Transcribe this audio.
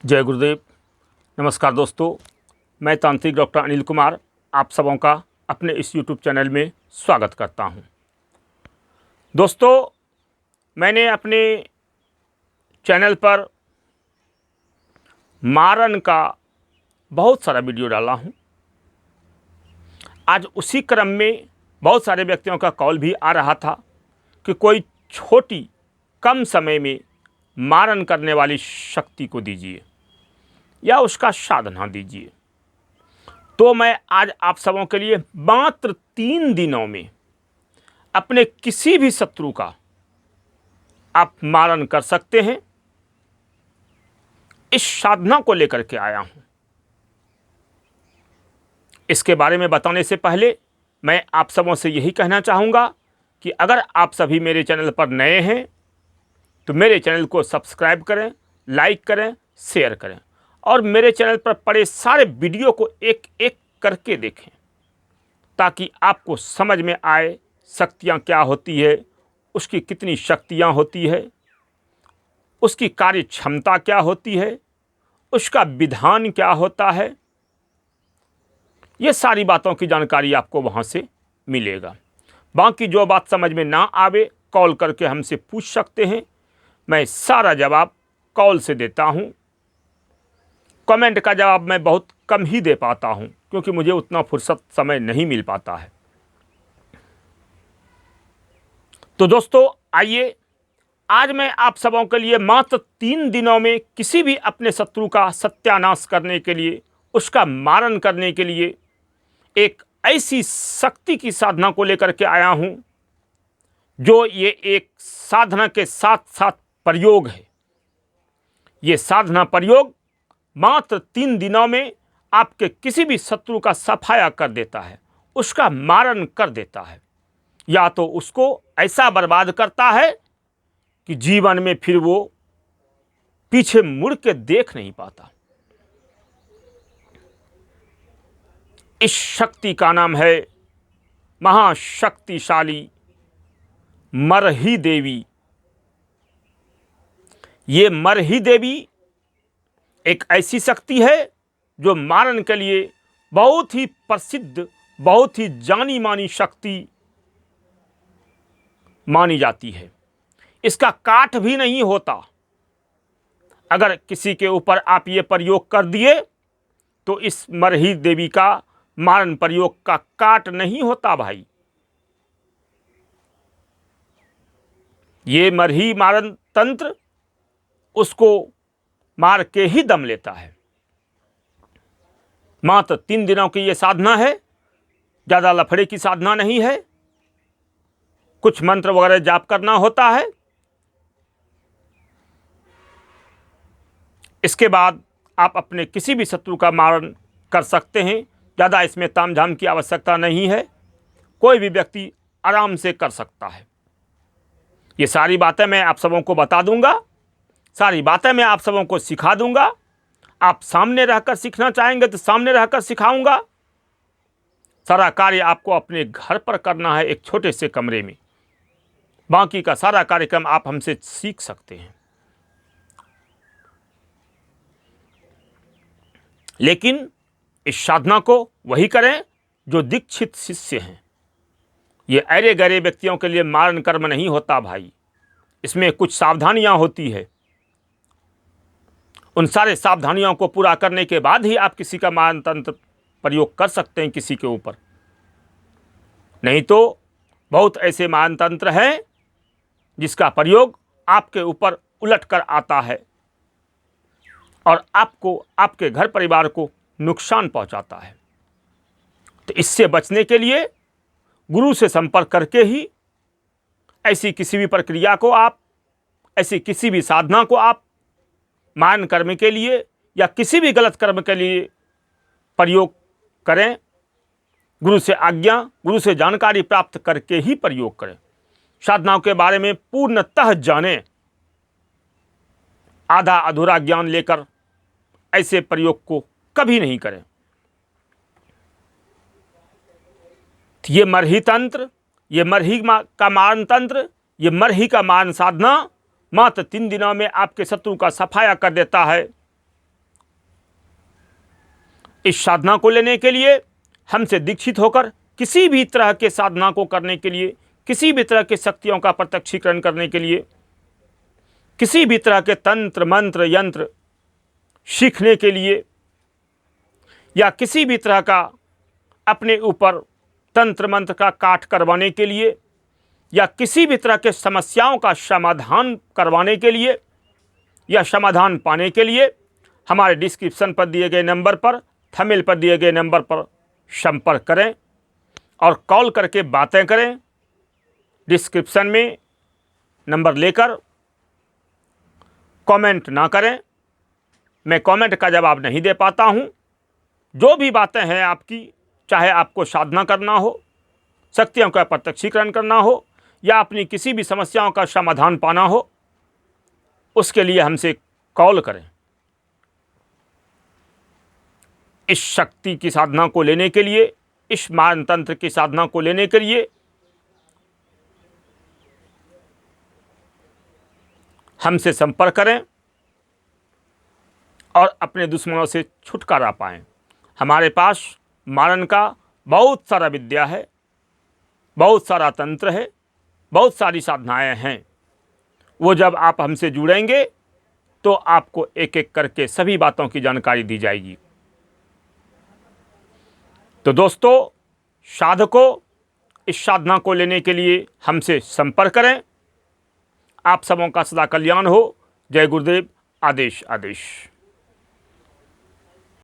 जय गुरुदेव। नमस्कार दोस्तों, मैं तांत्रिक डॉक्टर अनिल कुमार आप सबों का अपने इस यूट्यूब चैनल में स्वागत करता हूं। दोस्तों, मैंने अपने चैनल पर मारन का बहुत सारा वीडियो डाला हूं। आज उसी क्रम में बहुत सारे व्यक्तियों का कॉल भी आ रहा था कि कोई छोटी कम समय में मारन करने वाली शक्ति को दीजिए या उसका साधना दीजिए। तो मैं आज आप सबों के लिए मात्र 3 दिनों में अपने किसी भी शत्रु का आप मारन कर सकते हैं, इस साधना को लेकर के आया हूं। इसके बारे में बताने से पहले मैं आप सबों से यही कहना चाहूँगा कि अगर आप सभी मेरे चैनल पर नए हैं तो मेरे चैनल को सब्सक्राइब करें, लाइक करें, शेयर करें और मेरे चैनल पर पड़े सारे वीडियो को एक एक करके देखें ताकि आपको समझ में आए शक्तियाँ क्या होती है, उसकी कितनी शक्तियाँ होती है, उसकी कार्य क्षमता क्या होती है, उसका विधान क्या होता है। ये सारी बातों की जानकारी आपको वहाँ से मिलेगा। बाकी जो बात समझ में ना आवे कॉल करके हमसे पूछ सकते हैं, मैं सारा जवाब कॉल से देता हूँ। कमेंट का जवाब मैं बहुत कम ही दे पाता हूँ क्योंकि मुझे उतना फुर्सत समय नहीं मिल पाता है। तो दोस्तों, आइए आज मैं आप सबों के लिए मात्र 3 दिनों में किसी भी अपने शत्रु का सत्यानाश करने के लिए, उसका मारन करने के लिए एक ऐसी शक्ति की साधना को लेकर के आया हूँ जो ये एक साधना के साथ साथ प्रयोग है। ये साधना प्रयोग मात्र 3 दिनों में आपके किसी भी शत्रु का सफाया कर देता है, उसका मारन कर देता है, या तो उसको ऐसा बर्बाद करता है कि जीवन में फिर वो पीछे मुड़ के देख नहीं पाता। इस शक्ति का नाम है महाशक्तिशाली मरही देवी। ये मरही देवी एक ऐसी शक्ति है जो मारन के लिए बहुत ही प्रसिद्ध, बहुत ही जानी मानी शक्ति मानी जाती है। इसका काट भी नहीं होता। अगर किसी के ऊपर आप ये प्रयोग कर दिए तो इस मरही देवी का मारन प्रयोग का काट नहीं होता भाई। ये मरही मारन तंत्र उसको मार के ही दम लेता है। मात्र 3 दिनों की ये साधना है, ज़्यादा लफड़े की साधना नहीं है। कुछ मंत्र वगैरह जाप करना होता है। इसके बाद आप अपने किसी भी शत्रु का मारन कर सकते हैं। ज़्यादा इसमें तामझाम की आवश्यकता नहीं है, कोई भी व्यक्ति आराम से कर सकता है। ये सारी बातें मैं आप सबों को बता दूंगा, सारी बातें मैं आप सबों को सिखा दूंगा। आप सामने रहकर सीखना चाहेंगे तो सामने रहकर सिखाऊंगा। सारा कार्य आपको अपने घर पर करना है, एक छोटे से कमरे में। बाकी का सारा कार्यक्रम आप हमसे सीख सकते हैं, लेकिन इस साधना को वही करें जो दीक्षित शिष्य हैं। ये अरे गरे व्यक्तियों के लिए मारन कर्म नहीं होता भाई। इसमें कुछ सावधानियां होती है। उन सारे सावधानियों को पूरा करने के बाद ही आप किसी का मारन तंत्र प्रयोग कर सकते हैं किसी के ऊपर। नहीं तो बहुत ऐसे मारन तंत्र हैं जिसका प्रयोग आपके ऊपर उलट कर आता है और आपको, आपके घर परिवार को नुकसान पहुंचाता है। तो इससे बचने के लिए गुरु से संपर्क करके ही ऐसी किसी भी प्रक्रिया को आप, ऐसी किसी भी साधना को आप मारन कर्म के लिए या किसी भी गलत कर्म के लिए प्रयोग करें। गुरु से आज्ञा, गुरु से जानकारी प्राप्त करके ही प्रयोग करें। साधनाओं के बारे में पूर्णतः जानें। आधा अधूरा ज्ञान लेकर ऐसे प्रयोग को कभी नहीं करें। ये मरही तंत्र, ये मरही का मारन तंत्र, ये मरही का मारन साधना मात्र 3 दिनों में आपके शत्रु का सफाया कर देता है। इस साधना को लेने के लिए, हमसे दीक्षित होकर किसी भी तरह के साधना को करने के लिए, किसी भी तरह के शक्तियों का प्रत्यक्षीकरण करने के लिए, किसी भी तरह के तंत्र मंत्र यंत्र सीखने के लिए, या किसी भी तरह का अपने ऊपर तंत्र मंत्र का काट करवाने के लिए, या किसी भी तरह के समस्याओं का समाधान करवाने के लिए या समाधान पाने के लिए, हमारे डिस्क्रिप्शन पर दिए गए नंबर पर, थंबनेल पर दिए गए नंबर पर संपर्क करें और कॉल करके बातें करें। डिस्क्रिप्शन में नंबर लेकर कमेंट ना करें, मैं कमेंट का जवाब नहीं दे पाता हूं। जो भी बातें हैं आपकी, चाहे आपको साधना करना हो, शक्तियों का प्रत्यक्षीकरण करना हो, या अपनी किसी भी समस्याओं का समाधान पाना हो, उसके लिए हमसे कॉल करें। इस शक्ति की साधना को लेने के लिए, इस मान तंत्र की साधना को लेने के लिए हमसे संपर्क करें और अपने दुश्मनों से छुटकारा पाएं। हमारे पास मारन का बहुत सारा विद्या है, बहुत सारा तंत्र है, बहुत सारी साधनाएं हैं। वो जब आप हमसे जुड़ेंगे तो आपको एक एक करके सभी बातों की जानकारी दी जाएगी। तो दोस्तों, साधकों, इस साधना को लेने के लिए हमसे संपर्क करें। आप सबों का सदा कल्याण हो। जय गुरुदेव। आदेश आदेश।